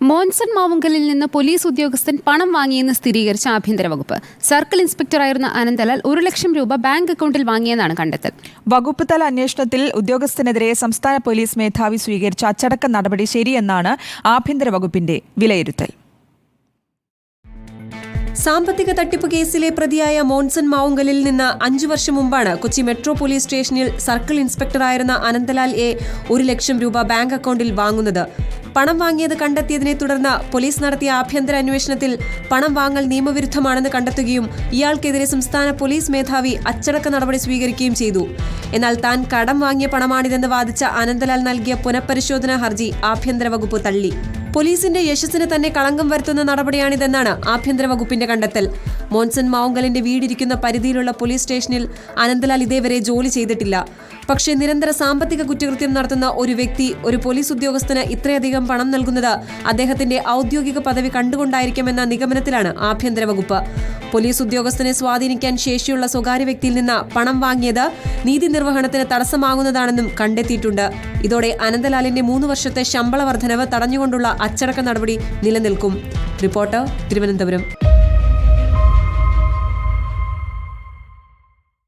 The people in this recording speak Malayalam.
മോൻസൺ മാവുങ്കലിൽ നിന്ന് പോലീസ് ഉദ്യോഗസ്ഥൻ പണം വാങ്ങിയെന്ന് സ്ഥിരീകരിച്ച ആഭ്യന്തര വകുപ്പ്. സർക്കിൾ ഇൻസ്പെക്ടറായിരുന്ന അനന്തലാൽ 1 ലക്ഷം രൂപ ബാങ്ക് അക്കൗണ്ടിൽ വാങ്ങിയെന്നാണ് കണ്ടെത്തൽ. വകുപ്പ് തല അന്വേഷണത്തിൽ ഉദ്യോഗസ്ഥനെതിരെ സംസ്ഥാന പോലീസ് മേധാവി സ്വീകരിച്ച അച്ചടക്ക നടപടി ശരിയെന്നാണ് ആഭ്യന്തര വകുപ്പിന്റെ വിലയിരുത്തൽ. സാമ്പത്തിക തട്ടിപ്പ് കേസിലെ പ്രതിയായ മോൻസൺ മാവുങ്കലിൽ നിന്ന് 5 വർഷം മുമ്പാണ് കൊച്ചി മെട്രോ പോലീസ് സ്റ്റേഷനിൽ സർക്കിൾ ഇൻസ്പെക്ടറായിരുന്ന അനന്തലാൽ 1 ലക്ഷം രൂപ ബാങ്ക് അക്കൗണ്ടിൽ വാങ്ങുന്നത്. പണം വാങ്ങിയത് കണ്ടെത്തിയതിനെ തുടർന്ന് പോലീസ് നടത്തിയ ആഭ്യന്തര അന്വേഷണത്തിൽ പണം വാങ്ങൽ നിയമവിരുദ്ധമാണെന്ന് കണ്ടെത്തുകയും ഇയാൾക്കെതിരെ സംസ്ഥാന പോലീസ് മേധാവി അച്ചടക്ക നടപടി സ്വീകരിക്കുകയും ചെയ്തു. എന്നാൽ താൻ കടം വാങ്ങിയ പണമാണിതെന്ന് വാദിച്ച അനന്തലാൽ നൽകിയ പുനഃപരിശോധനാ ഹർജി ആഭ്യന്തര വകുപ്പ് തള്ളി. പോലീസിന്റെ യശസ്സിന് തന്നെ കളങ്കം വരുത്തുന്ന നടപടിയാണിതെന്നാണ് ആഭ്യന്തര വകുപ്പിന്റെ കണ്ടെത്തൽ. മോൻസൺ മാവുങ്കലിന്റെ വീടിരിക്കുന്ന പരിധിയിലുള്ള പോലീസ് സ്റ്റേഷനിൽ അനന്തലാൽ ഇതേവരെ ജോലി ചെയ്തിട്ടില്ല. പക്ഷേ നിരന്തര സാമ്പത്തിക കുറ്റകൃത്യം നടത്തുന്ന ഒരു വ്യക്തി ഒരു പോലീസ് ഉദ്യോഗസ്ഥന് ഇത്രയധികം പണം നൽകുന്നത് അദ്ദേഹത്തിന്റെ ഔദ്യോഗിക പദവി കണ്ടുകൊണ്ടായിരിക്കുമെന്ന നിഗമനത്തിലാണ് ആഭ്യന്തര വകുപ്പ്. പോലീസ് ഉദ്യോഗസ്ഥനെ സ്വാധീനിക്കാൻ ശേഷിയുള്ള സ്വകാര്യ വ്യക്തിയിൽ നിന്ന് പണം വാങ്ങിയത് നീതി നിർവഹണത്തിന് തടസ്സമാകുന്നതാണെന്നും കണ്ടെത്തിയിട്ടുണ്ട്. ഇതോടെ അനന്തലാലിന്റെ 3 വർഷത്തെ ശമ്പള വർധനവ് തടഞ്ഞുകൊണ്ടുള്ള അച്ചടക്ക നടപടി നിലനിൽക്കും. റിപ്പോർട്ടർ, തിരുവനന്തപുരം.